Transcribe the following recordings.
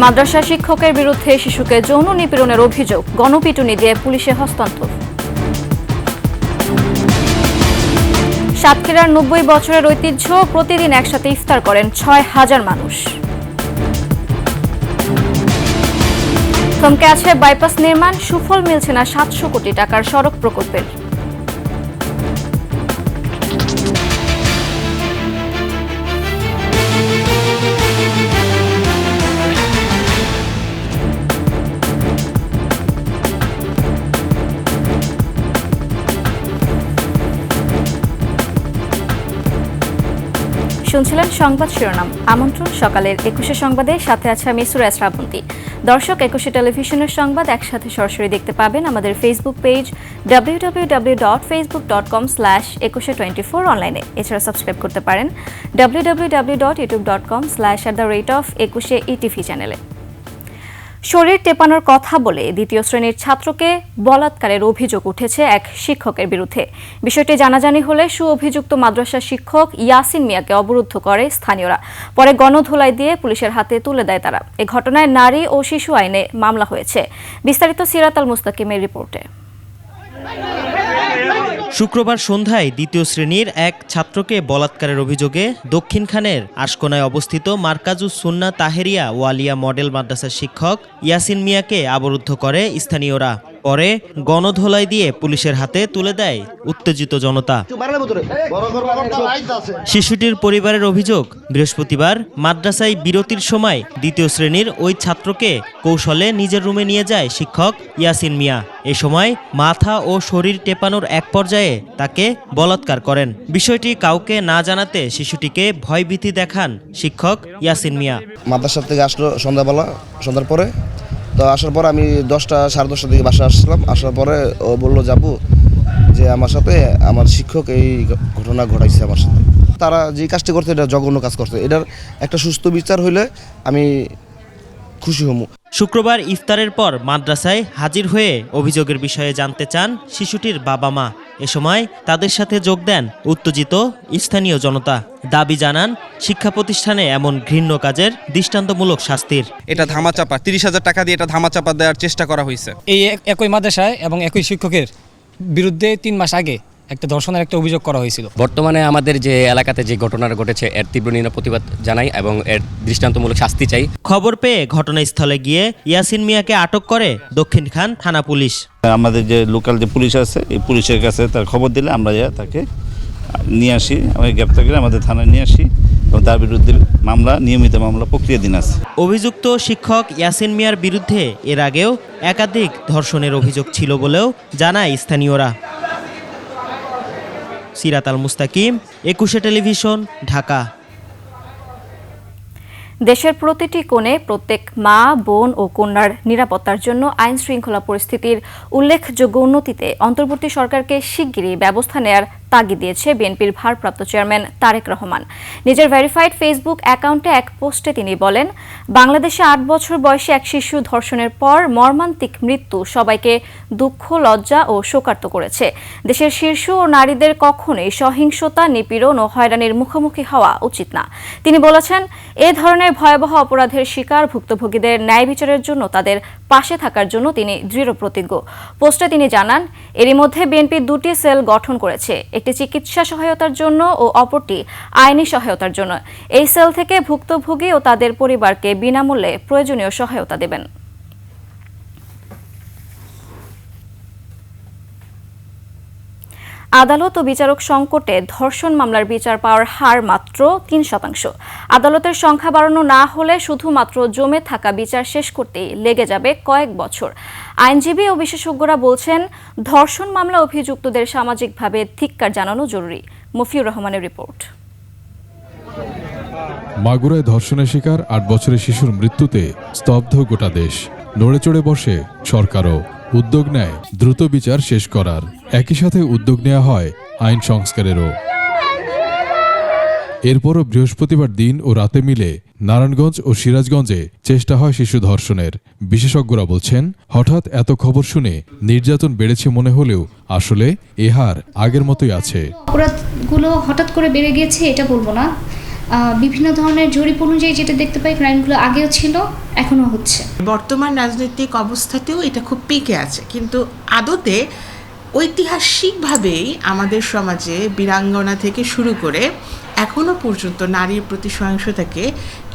মাদ্রাসা শিক্ষকের বিরুদ্ধে শিশুকে যৌন নিপীড়নের অভিযোগ, গণপিটুনি দিয়ে পুলিশে হস্তান্তর। সাতক্ষীরার ৯০ বছরের ঐতিহ্য, প্রতিদিন একসাথে ইফতার করেন ৬,০০০ মানুষ। থমকে আছে বাইপাস নির্মাণ, সুফল মিলছে না ৭০০ কোটি টাকার সড়ক প্রকল্পের। শুনছিলেন সংবাদ শিরোনাম। আমন্ত্রণ সকালের ২১শে সংবাদে, সাথে আছে আমি সুরাজ শ্রাবন্তী। দর্শক, ২১শে টেলিভিশনের সংবাদ একসাথে সরাসরি দেখতে পাবেন আমাদের ফেসবুক পেজ www.facebook.com/2124 অনলাইনে। এছাড়া সাবস্ক্রাইব করতে পারেন www.youtube.com/@21ETV চ্যানেলে। শরীর টেপানোর কথা বলে দ্বিতীয় শ্রেণীর ছাত্রকে বলাৎকারের অভিযোগ উঠেছে এক শিক্ষকের বিরুদ্ধে। বিষয়টি জানাজানি হলে সুঅভিযুক্ত মাদ্রাসা শিক্ষক ইয়াসিন মিয়াকে অবরুদ্ধ করে স্থানীয়রা। পরে গণধোলাই দিয়ে পুলিশের হাতে তুলে দেয় তারা। এ ঘটনায় নারী ও শিশু আইনে মামলা হয়েছে। বিস্তারিত সিরাত আল মুস্তাকিমের রিপোর্টে। শুক্রবার সন্ধ্যায় দ্বিতীয় শ্রেণীর এক ছাত্রকে বলাৎকারের অভিযোগে দক্ষিণখানের আশকোনায় অবস্থিত মার্কাজুস সুন্নাহ তাহেরিয়া ওয়ালিয়া মডেল মাদ্রাসার শিক্ষক ইয়াসিন মিয়াকে অবরুদ্ধ করে স্থানীয়রা। পরে গণধোলাই দিয়ে পুলিশের হাতে তুলে দেয় উত্তেজিত জনতা। শিশুটির পরিবারের অভিযোগ, বৃহস্পতিবার মাদ্রাসায় বিরতির সময় দ্বিতীয় শ্রেণীর ওই ছাত্রকে কৌশলে নিজের রুমে নিয়ে যায় শিক্ষক ইয়াসিন মিয়া। এ সময় মাথা ও শরীর টেপানোর এক পর্যায়ে তাকে বলাৎকার করেন। বিষয়টি কাউকে না জানাতে শিশুটিকে ভয়ভীতি দেখান শিক্ষক ইয়াসিন মিয়া। মাদ্রাসা থেকে আসলো সন্ধ্যার পরে, তো আসার পরে আমি 10টা সাড়ে 10টার দিকে বাসায় আসলাম। আসার পরে ও বললো, যাবো যে আমার সাথে আমার শিক্ষক এই ঘটনা ঘটাইছে আমার সাথে। তারা যে কাজটি করছে এটা জঘন্য কাজ করছে, এটার একটা সুস্থ বিচার হইলে আমি খুশি হব। শুক্রবার ইফতারের পর মাদ্রাসায় হাজির হয়ে অভিযোগের বিষয়ে জানতে চান শিশুটির বাবা মা। এ সময় তাদের সাথে যোগ দেন উত্তেজিত স্থানীয় জনতা। দাবি জানান শিক্ষা প্রতিষ্ঠানে এমন ঘৃণ্য কাজের দৃষ্টান্তমূলক শাস্তির। এটা ধামাচাপা, 30,000 টাকা দিয়ে এটা ধামাচাপা দেওয়ার চেষ্টা করা হয়েছে। এই একই মাদ্রাসায় এবং একই শিক্ষকের বিরুদ্ধে 3 মাস আগে একটা ধর্ষণের একটা অভিযোগ করা হয়েছিল। বর্তমানে আমাদের যে এলাকাতে যে ঘটনাটা ঘটেছে এর তীব্র নিন্দা প্রতিবাদ জানাই এবং এর দৃষ্টান্তমূলক শাস্তি চাই। খবর পেয়ে ঘটনাস্থলে গিয়ে ইয়াসিন মিয়াকে আটক করে দক্ষিণখান থানা পুলিশ। আমাদের যে লোকাল যে পুলিশ আছে, এই পুলিশের কাছে তার খবর দিলে আমরা তাকে নিয়ে আসি, আমাকে গ্রেপ্তার করে আমাদের থানায় নিয়ে আসি এবং তার বিরুদ্ধে নিয়মিত মামলা প্রক্রিয়াধীন আছে। অভিযুক্ত শিক্ষক ইয়াসিন মিয়ার বিরুদ্ধে এর আগেও একাধিক ধর্ষণের অভিযোগ ছিল বলেও জানায় স্থানীয়রা। সিরাত আল মুস্তাকিম, ২১শে টেলিভিশন, ঢাকা। দেশের প্রতিটি কোণে প্রত্যেক মা, বোন ও কন্যার নিরাপত্তার জন্য আইন শৃঙ্খলা পরিস্থিতির উল্লেখযোগ্য উন্নতিতে অন্তর্বর্তী সরকারকে শিগগিরই ব্যবস্থা নেয়ার তাগিদ দিয়েছে বিএনপির ভারপ্রাপ্ত চেয়ারম্যান তারেক রহমান। নিজের ভেরিফাইড ফেসবুক অ্যাকাউন্টে এক পোস্টে তিনি বলেন, বাংলাদেশে ৮ বছর বয়সী এক শিশু ধর্ষণের পর মর্মান্তিক মৃত্যু সবাইকে দুঃখ, লজ্জা ও শোকার্ত করেছে। দেশের শিশু ও নারীদের কখনোই সহিংসতা, নিপীড়ন ও হয়রানির মুখোমুখি হওয়া উচিত না। তিনি বলেছেন, এ ধরনের ভয়াবহ অপরাধের শিকার ভুক্তভোগীদের ন্যায় বিচারের জন্য তাদের পাশে থাকার জন্য তিনি দৃঢ় প্রতিজ্ঞ। পোস্টে তিনি জানান, এরই মধ্যে বিএনপি 2টি সেল গঠন করেছে, একটি চিকিৎসা সহায়তার জন্য ও অপরটি আইনি সহায়তার জন্য। এই সেল থেকে ভুক্তভোগী ও তাদের পরিবারকে বিনামূল্যে প্রয়োজনীয় সহায়তা দেবেন। আদালত ও বিচারক সংকটে ধর্ষণ মামলার বিচার পাওয়ার হার মাত্র 3%। আদালতের সংখ্যা বাড়ানো না হলে শুধুমাত্র জমে থাকা বিচার শেষ করতেই লেগে যাবে কয়েক বছর। আইনজীবী ও বিশেষজ্ঞরা বলছেন, ধর্ষণ মামলা অভিযুক্তদের সামাজিকভাবে ধিক্কার জানানো জরুরি। মফিউর রহমানের রিপোর্ট। মাগুরায় ধর্ষণের শিকার 8 বছরের শিশুর মৃত্যুতে স্তব্ধ গোটা দেশ। নড়ে চড়ে বসে সরকারও, উদ্যোগ নেয় দ্রুত বিচার শেষ করার। একই সাথে উদ্যোগ নেওয়া হয় আইন সংস্কারেরও। এরপরও বৃহস্পতিবার দিন ও রাতে মিলে নারায়ণগঞ্জ ও সিরাজগঞ্জে চেষ্টা হয় শিশু ধর্ষণের। বিশেষজ্ঞরা বলছেন, হঠাৎ এত খবর শুনে নির্যাতন বেড়েছে মনে হলেও আসলে এ হার আগের মতোই আছে। অপরাধগুলো হঠাৎ করে বেড়ে গিয়েছে এটা বলবো না, বিভিন্ন ধরনের জরিপ অনুযায়ী যেটা দেখতে পাই, ক্রাইমগুলো আগেও ছিল, এখনও হচ্ছে। বর্তমান রাজনৈতিক অবস্থাতেও এটা খুব পিকে আছে, কিন্তু আদতে ঐতিহাসিকভাবেই আমাদের সমাজে বীরাঙ্গনা থেকে শুরু করে এখনো পর্যন্ত নারীর প্রতি সহিংসতাকে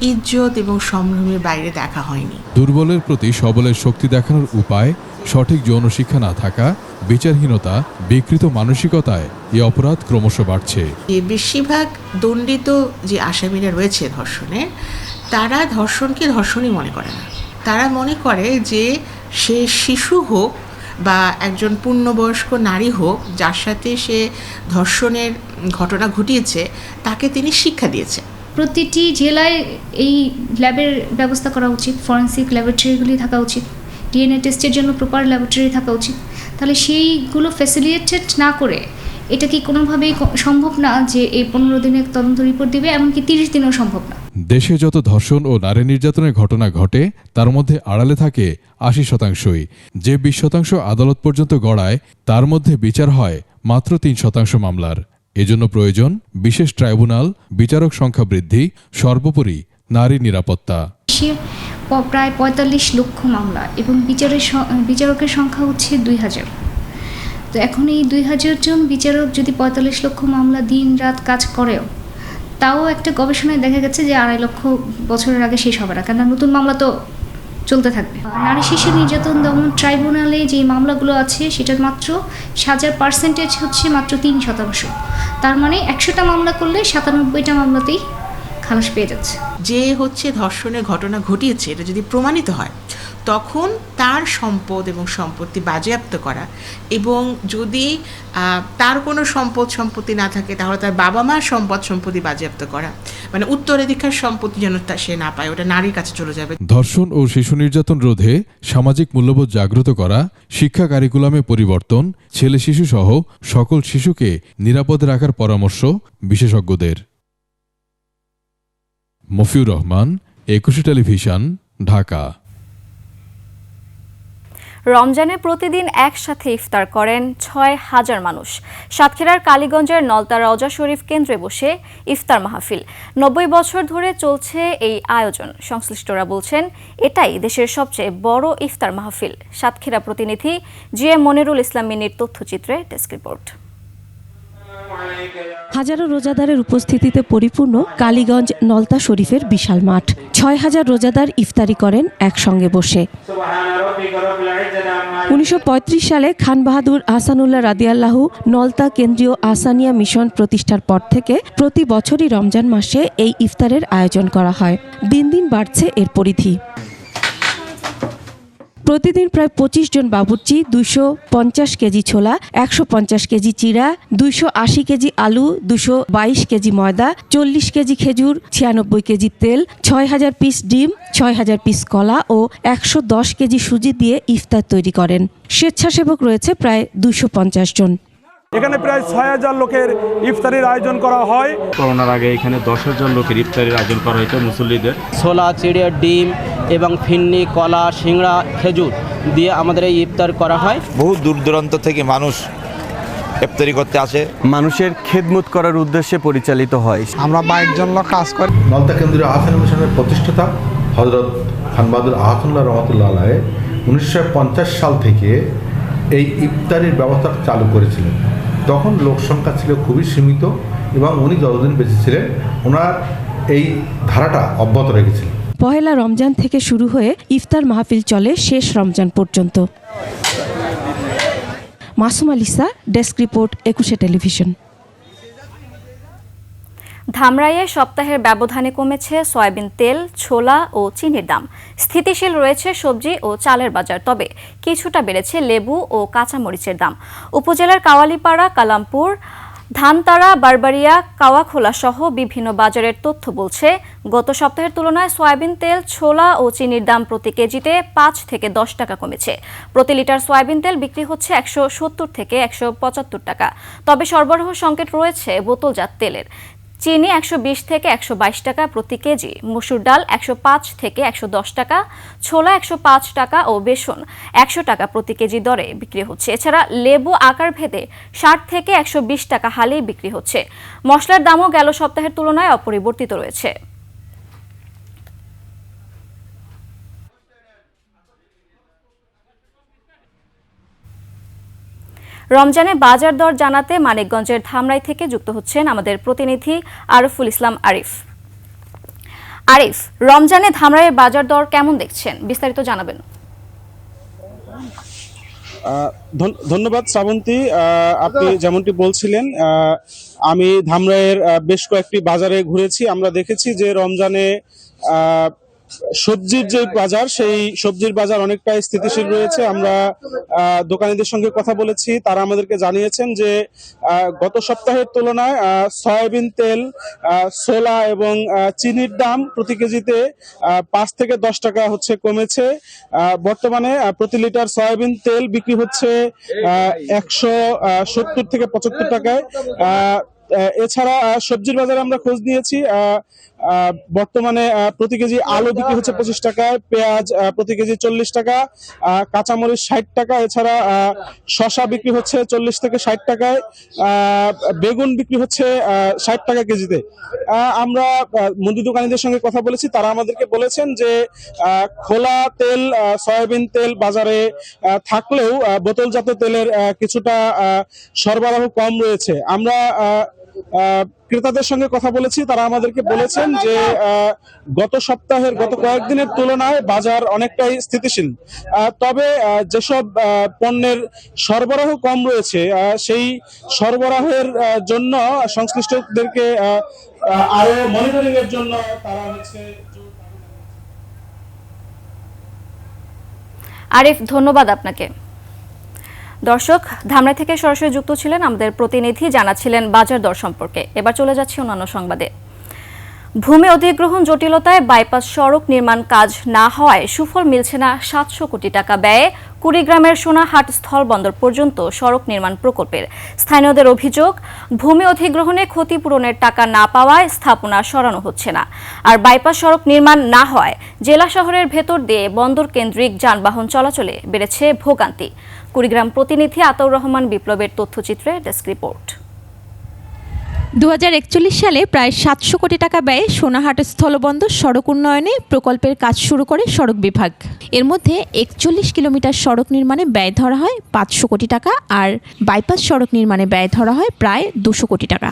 ইজ্জত এবং সম্ভ্রমের বাইরে দেখা হয়নি। দুর্বলের প্রতি সবলের শক্তি দেখানোর উপায়, সঠিক যৌন শিক্ষা না থাকা, বিচারহীনতা, বিকৃত মানসিকতায় এই অপরাধ ক্রমশ বাড়ছে। বেশিরভাগ দণ্ডিত যে আসামিরা রয়েছে ধর্ষণের, তারা ধর্ষণকে ধর্ষণই মনে করে না। তারা মনে করে যে সে শিশু হোক বা একজন পূর্ণবয়স্ক নারী হোক, যার সাথে সে ধর্ষণের ঘটনা ঘটিয়েছে, তাকে তিনি শিক্ষা দিয়েছে। প্রতিটি জেলায় এই ল্যাবের ব্যবস্থা করা উচিত, ফরেন্সিক ল্যাবরেটরিগুলি থাকা উচিত, ডিএনএ টেস্টের জন্য প্রপার ল্যাবরেটরি থাকা উচিত। তাহলে সেইগুলো ফ্যাসিলিটেট না করে এটা কি কোনোভাবেই সম্ভব না যে এই 15 দিনে তদন্ত রিপোর্ট দিবে, এমনকি 30 দিনেও সম্ভব না। দেশে যত ধর্ষণ ও নারী নির্যাতনের ঘটনা ঘটে তার মধ্যে আড়ালে থাকে 80%। যে 20% আদালত পর্যন্ত গড়ায় তার মধ্যে বিচার হয় মাত্র 3% মামলার। এজন্য প্রয়োজন বিশেষ ট্রাইব্যুনাল, বিচারক সংখ্যা বৃদ্ধি, সর্বোপরি নারী নিরাপত্তা। প্রায় 45 লক্ষ মামলা এবং বিচারকের সংখ্যা হচ্ছে 2000। তো এখন এই 2000 জন বিচারক যদি 45 লক্ষ মামলা দিন রাত কাজ করেও, তাও একটা গবেষণায় দেখা গেছে যে 2.5 লক্ষ বছরের আগে শেষ হবে না, কেন নতুন মামলা তো চলতে থাকবে। নারী শিশু নির্যাতন দমন ট্রাইব্যুনালে যে মামলাগুলো আছে সেটার মাত্র সাজার পার্সেন্টেজ হচ্ছে মাত্র 3%। তার মানে 100টা মামলা করলে 97টা মামলাতেই খালাস পেয়ে যাচ্ছে। যে হচ্ছে ধর্ষণের ঘটনা ঘটিয়েছে এটা যদি প্রমাণিত হয়, তখন তার সম্পদ এবং সম্পত্তি বাজেয়াপ্ত করা, এবং যদি তার কোনো সম্পত্তি না থাকে তাহলে তার বাবা মার সম্পত্তি বাজেয়াপ্ত করা, মানে উত্তরাধিকার সম্পত্তি যেন সে না পায়, ওটা নারীর কাছে চলে যাবে। ধর্ষণ ও শিশু নির্যাতন রোধে সামাজিক মূল্যবোধ জাগ্রত করা, শিক্ষা কারিকুলামে পরিবর্তন, ছেলে শিশু সহ সকল শিশুকে নিরাপদে রাখার পরামর্শ বিশেষজ্ঞদের। মফিউর রহমান, একুশে টেলিভিশন, ঢাকা। রমজানে প্রতিদিন একসাথে ইফতার করেন 6000 মানুষ। সাতক্ষীরার কালীগঞ্জের নলতা রওজা শরীফ কেন্দ্রে বসে ইফতার মাহফিল। 90 বছর ধরে চলছে এই আয়োজন। সংশ্লিষ্টরা বলছেন এটাই দেশের সবচেয়ে বড় ইফতার মাহফিল। সাতক্ষীরা প্রতিনিধি জিএম মনিরুল ইসলাম মিনির তথ্যচিত্রে ডেস্ক রিপোর্ট। হাজারো রোজাদারের উপস্থিতিতে পরিপূর্ণ কালীগঞ্জ নলতা শরীফের বিশাল মাঠ। 6000 রোজাদার ইফতারি করেন একসঙ্গে বসে। 1935 সালে খান বাহাদুর আহসানুল্লাহ রাদিয়াল্লাহু নলতা কেন্দ্রীয় আহসানিয়া মিশন প্রতিষ্ঠার পর থেকে প্রতি বছরই রমজান মাসে এই ইফতারের আয়োজন করা হয়। দিন দিন বাড়ছে এর পরিধি। প্রতিদিন প্রায় 25 জন বাবুর্চি, 250 কেজি ছোলা, 150 কেজি চিড়া, 280 কেজি আলু, 222 কেজি ময়দা, 40 কেজি খেজুর, 96 কেজি তেল, 6000 পিস ডিম, 6000 পিস কলা ও 110 কেজি সুজি দিয়ে ইফতার তৈরি করেন। স্বেচ্ছাসেবক রয়েছে প্রায় 250 জন। এখানে প্রায় 6000 লোকের ইফতারির আয়োজন করা হয়। করোনার আগে এখানে 10,000 লোকের ইফতারির আয়োজন করা হতো মুসল্লিদের। ছোলা, চিড়ে, ডিম এবং ফিন্নি, কলা, সিংড়া, খেজুর দিয়ে আমাদের এই ইফতার করা হয়। বহু দূর দূরান্ত থেকে মানুষ ইফতারি করতে আসে। মানুষের খেদমত করার উদ্দেশ্যে পরিচালিত হয়। আমরা 22 জন লোক কাজ করি। নলতা কেন্দ্রীয় আহসানিয়া মিশনের প্রতিষ্ঠাতা হযরত খান বাহাদুর আহসানুল্লাহ রহমতুল্লাহ আলাইহি 1950 সাল থেকে এই ইফতারির ব্যবস্থা চালু করেছিলেন। তখন লোক সংখ্যা ছিল খুবই সীমিত এবং উনি যতদিন বেঁচে ছিলেন ওনার এই ধারাটা অব্যাহত রেখেছিলেন। পহেলা রমজান থেকে শুরু হয়ে ইফতার মাহফিল চলে শেষ রমজান পর্যন্ত। মাসুম আলিসা, ডেস্ক রিপোর্ট, একুশে টেলিভিশন। ধামরাইয়ে সপ্তাহের ব্যবধানে কমেছে সয়াবিন তেল, ছোলা ও চিনির দাম। স্থিতিশীল রয়েছে সবজি ও চালের বাজার, তবে কিছুটা বেড়েছে লেবু ও কাঁচামরিচের দাম। উপজেলার কাওয়ালিপাড়া, কালামপুর, ধানতারা, বারবাড়িয়া, কাওয়াখোলা সহ বিভিন্ন বাজারের তথ্য বলছে গত সপ্তাহের তুলনায় সয়াবিন তেল, ছোলা ও চিনির দাম প্রতি কেজিতে 5 থেকে 10 টাকা কমেছে। প্রতি লিটার সয়াবিন তেল বিক্রি হচ্ছে 170 থেকে 175 টাকা। তবে সরবরাহ সংকট রয়েছে বোতলজাত তেলের। চিনি 120 থেকে 122 টাকা প্রতি কেজি, মসুর ডাল 105 থেকে 110 টাকা, ছোলা 105 টাকা ও বেসন 100 টাকা প্রতি কেজি দরে বিক্রি হচ্ছে। এছাড়া লেবু আকার ভেদে 60 থেকে 120 টাকা হালেই বিক্রি হচ্ছে। মশলার দামও গেল সপ্তাহের তুলনায় অপরিবর্তিত রয়েছে। রমজানে বাজার দর জানাতে মানিকগঞ্জের ধামরাই থেকে যুক্ত হচ্ছেন আমাদের প্রতিনিধি আরিফুল ইসলাম আরিফ। আরিফ, রমজানে ধামরাইয়ের বাজার দর কেমন দেখছেন, বিস্তারিত জানাবেন। ধন্যবাদ শ্রাবন্তী। আপনি যেমনটি বলছিলেন, আমি ধামরাইয়ের বেশ কয়েকটি বাজারে ঘুরেছি। আমরা দেখেছি যে রমজানে সবজির যে বাজার, সেই সবজির বাজার অনেকটাই স্থিতিশীল রয়েছে। আমরা দোকানীদের সঙ্গে কথা বলেছি, তারা আমাদেরকে জানিয়েছেন যে গত সপ্তাহের তুলনায় সয়াবিন তেল, ছোলা এবং চিনির দাম প্রতি কেজিতে 5 থেকে 10 টাকা কমেছে। বর্তমানে প্রতি লিটার সয়াবিন তেল বিক্রি হচ্ছে 170 থেকে 75 টাকায়। এছাড়া সবজির বাজারে আমরা খোঁজ নিয়েছি, বর্তমানে প্রতি কেজি আলু বিক্রি হচ্ছে 25 টাকায়, পেঁয়াজ প্রতি কেজি 40 টাকা, কাঁচামরিচ 60 টাকা, এছাড়া শসা বিক্রি হচ্ছে 40 থেকে 60 টাকায়, বেগুন বিক্রি হচ্ছে 60 টাকা কেজিতে। আমরা মুদি দোকানীদের সঙ্গে কথা বলেছি, তারা আমাদেরকে বলেছেন যে খোলা তেল, সয়াবিন তেল বাজারে থাকলেও বোতলজাত তেলের কিছুটা সরবরাহ কম রয়েছে। আমরা ক্রেতাদের সঙ্গে কথা বলেছি, তারা আমাদেরকে বলেছেন যে গত কয়েকদিনের তুলনায় বাজার অনেকটাই স্থিতিশীল। তবে যেসব পণ্যের সরবরাহ কম রয়েছে, সেই সরবরাহের জন্য সংশ্লিষ্টদেরকে আরো মনিটরিং এর জন্য তারা আরিফ, ধন্যবাদ আপনাকে। দর্শক, ধামরাই থেকে সরাসরি যুক্ত ছিলেন আমাদের প্রতিনিধি, জানাচ্ছিলেন বাজার দর সম্পর্কে। এবার চলে যাচ্ছি অন্যান্য সংবাদে। ভূমি অধিগ্রহণ জটিলতায় বাইপাস সড়ক নির্মাণ কাজ না হওয়ায় সুফল মিলছে না 700 কোটি টাকা ব্যয়ে কুড়িগ্রামের সোনাহাট স্থলবন্দর পর্যন্ত সড়ক নির্মাণ প্রকল্পের। স্থানীয়দের অভিযোগ, ভূমি অধিগ্রহণে ক্ষতিপূরণের টাকা না পাওয়ায় স্থাপনা সরানো হচ্ছে না। আর বাইপাস সড়ক নির্মাণ না হওয়ায় জেলা শহরের ভেতর দিয়ে বন্দর কেন্দ্রিক যানবাহন চলাচলে বেড়েছে ভোগান্তি। কুড়িগ্রাম প্রতিনিধি আতাউর রহমান বিপ্লবের তথ্যচিত্রে ডেস্ক রিপোর্ট। 2041 সালে প্রায় 700 কোটি টাকা ব্যয়ে সোনাহাট স্থলবন্দর সড়ক উন্নয়নে প্রকল্পের কাজ শুরু করে সড়ক বিভাগ। এর মধ্যে 41 কিলোমিটার সড়ক নির্মাণে ব্যয় ধরা হয় 500 কোটি টাকা, আর বাইপাস সড়ক নির্মাণে ব্যয় ধরা হয় প্রায় 200 কোটি টাকা।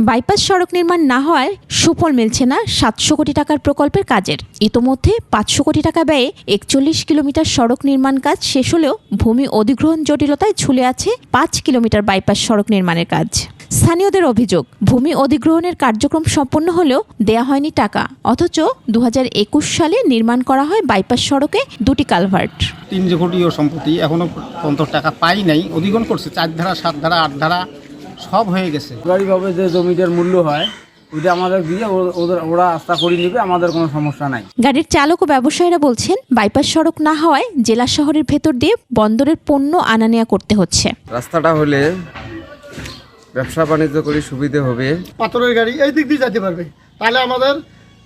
বাইপাস সড়ক নির্মাণ না হওয়ায় সুফল মিলছে না 700 কোটি টাকার প্রকল্পের কাজের। ইতোমধ্যে 500 কোটি টাকা ব্যয়ে 41 কিলোমিটার সড়ক নির্মাণ কাজ শেষ হলেও ভূমি অধিগ্রহণ জটিলতায় ঝুলে আছে 5 কিলোমিটার বাইপাস সড়ক নির্মাণের কাজ। স্থানীয়দের অভিযোগ, ভূমি অধিগ্রহণের কার্যক্রম সম্পন্ন হলেও দেয়া হয়নি টাকা, অথচ 2021 সালে নির্মাণ করা হয় বাইপাস সড়কে 2টি কালভার্ট। 3 কোটি সম্পত্তি এখনো পর্যন্ত টাকা পাই নাই। অধিগ্রহণ করছে 4 ধারা, 7 ধারা, 8 ধারা সব হয়ে গেছে। সরকারিভাবে যে জমিটার মূল্য হয় ওটা আমাদের দিয়ে ওরা আস্থা করে নেবে, আমাদের কোনো সমস্যা নাই। গাড়ির চালক ও ব্যবসায়ীরা বলছেন, বাইপাস সড়ক না হওয়ায় জেলা শহরের ভেতর দিয়ে বন্দরের পণ্য আনা নেওয়া করতে হচ্ছে। রাস্তাটা হলে ব্যবসা বাণিজ্য করে সুবিধা হবে। পাথরের গাড়ি এই দিক দিয়ে যেতে পারবে, তাহলে আমাদের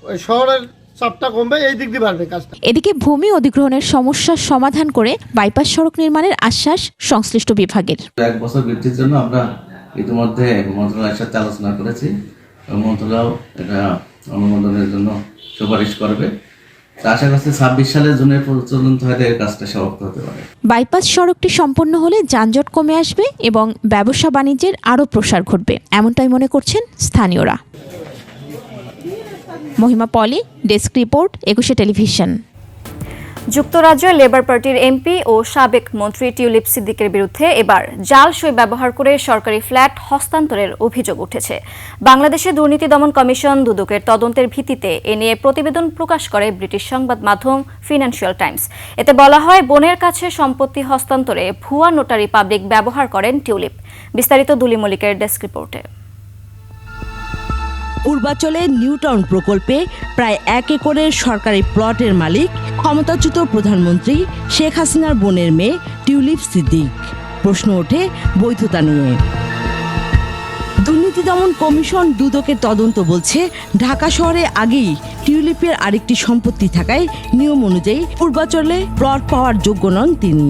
ওই শহরের চাপটা কমবে, এই দিক দিয়ে বাড়বে কাজটা। এদিকে ভূমি অধিগ্রহণের সমস্যার সমাধান করে বাইপাস সড়ক নির্মাণের আশ্বাস সংশ্লিষ্ট বিভাগের। 1 বছর বৃদ্ধির জন্য আমরা ইতিমধ্যে মন্ত্রণালয়ের সাথে আলোচনা করেছি। মন্ত্রণালয় এটা অনুমোদনের জন্য সুপারিশ করবে। আশা করছি 26 সালের জুনের পর্যন্ত হয়তো এই কাজটা সমাপ্ত হতে পারে। বাইপাস সড়কটি সম্পন্ন হলে যানজট কমে আসবে এবং ব্যবসা বাণিজ্যের আরও প্রসার ঘটবে, এমনটাই মনে করছেন স্থানীয়রা। মহিমা পলি, ডেস্ক রিপোর্ট, 21 টেলিভিশন। যুক্তরাজ্যের লেবার পার্টির এমপি ও সাবেক মন্ত্রী টিউলিপ সিদ্দিকের বিরুদ্ধে এবার জাল সই ব্যবহার করে সরকারি ফ্ল্যাট হস্তান্তরের অভিযোগ উঠেছে। বাংলাদেশে দুর্নীতি দমন কমিশন দুদকের তদন্তের ভিত্তিতে এ নিয়ে প্রতিবেদন প্রকাশ করে ব্রিটিশ সংবাদ মাধ্যম ফিনান্সিয়াল টাইমস। এতে বলা হয়, বোনের কাছে সম্পত্তি হস্তান্তরে ভুয়া নোটারি পাবলিক ব্যবহার করেন টিউলিপ। বিস্তারিত দুলি মল্লিকের ডেস্ক রিপোর্টে। পূর্বাঞ্চলের নিউটাউন প্রকল্পে প্রায় 1 একরের সরকারি প্লটের মালিক ক্ষমতাচ্যুত প্রধানমন্ত্রী শেখ হাসিনার বোনের মেয়ে টিউলিপ সিদ্দিক। প্রশ্ন ওঠে বৈধতা নিয়ে। দুর্নীতি দুর্নীতি দমন কমিশন দুদকের তদন্ত বলছে ঢাকা শহরে আগেই টিউলিপের আরেকটি সম্পত্তি থাকায় নিয়ম অনুযায়ী পূর্বাচলে প্লট পাওয়ার যোগ্য নন তিনি।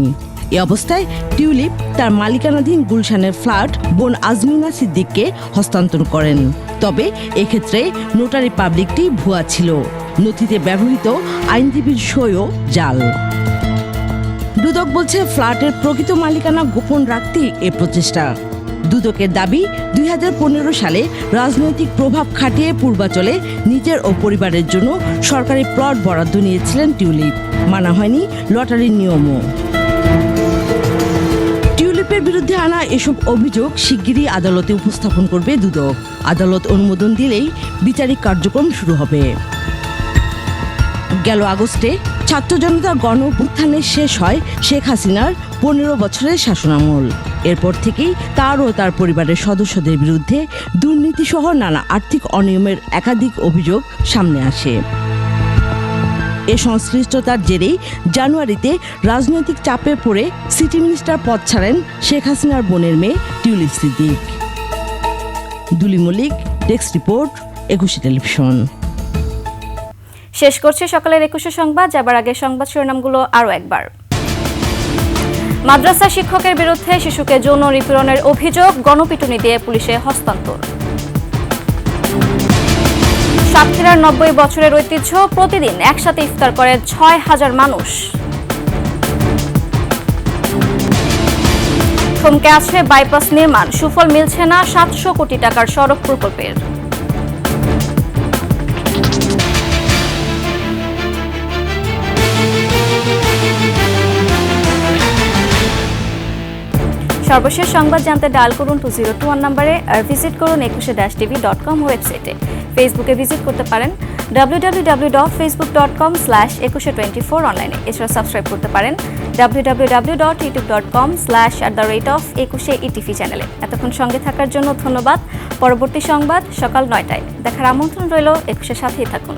এ অবস্থায় টিউলিপ তার মালিকানাধীন গুলশানের ফ্ল্যাট বোন আজমিনা সিদ্দিককে হস্তান্তর করেন। তবে এক্ষেত্রে নোটারি পাবলিকটি ভুয়া ছিল, নথিতে ব্যবহৃত আইনজীবীর সইও জাল। দুদক বলছে ফ্ল্যাটের প্রকৃত মালিকানা গোপন রাখতেই এ প্রচেষ্টা। দুদকের দাবি 2015 সালে রাজনৈতিক প্রভাব খাটিয়ে পূর্বাচলে নিজের ও পরিবারের জন্য সরকারি প্লট বরাদ্দ নিয়েছিলেন টিউলিপ, মানা হয়নি লটারির নিয়মও। টিউলিপের বিরুদ্ধে আনা এসব অভিযোগ শিগগিরই আদালতে উপস্থাপন করবে দুদক। আদালত অনুমোদন দিলেই বিচারিক কার্যক্রম শুরু হবে। গেল আগস্টে ছাত্র জনতার গণ অভ্যুত্থানে শেষ হয় শেখ হাসিনার 15 বছরের শাসনামল। এরপর থেকেই তার ও তার পরিবারের সদস্যদের বিরুদ্ধে দুর্নীতিসহ নানা আর্থিক অনিয়মের একাধিক অভিযোগ সামনে আসে। এ সংশ্লিষ্টতার জেরেই জানুয়ারিতে রাজনৈতিক চাপে পড়ে সিটি মিনিস্টার পদ ছাড়েন শেখ হাসিনার বোনের মেয়ে টিউলিপ সিদ্দিক। দুলি মল্লিক, ডেস্ক রিপোর্ট, 21 টেলিভিশন। শেষ করছে সকালের 21 সংবাদ। যাবার আগে সংবাদ শিরোনামগুলো আরও একবার। মাদ্রাসা শিক্ষকের বিরুদ্ধে শিশুকে যৌন নিপীড়নের অভিযোগ, গণপিটুনি দিয়ে পুলিশে হস্তান্তর। সাতক্ষীরার 90 বছরের ঐতিহ্য, প্রতিদিন একসাথে ইফতার করে 6000 মানুষ। থমকে আছে বাইপাস নির্মাণ, সুফল মিলছে না 700 কোটি টাকার সড়ক প্রকল্পের। সর্বশেষ সংবাদ জানতে ডায়াল করুন 2021 নম্বরে আর ভিজিট করুন 21-tv.com ওয়েবসাইটে। ফেসবুকে ভিজিট করতে পারেন www.facebook.com/2124 অনলাইনে। এছাড়া সাবস্ক্রাইব করতে পারেন www.youtube.com/@21etv চ্যানেলে। এতক্ষণ সঙ্গে থাকার জন্য ধন্যবাদ। পরবর্তী সংবাদ সকাল 9টায় দেখার আমন্ত্রণ রইল। 21-এর সাথেই থাকুন।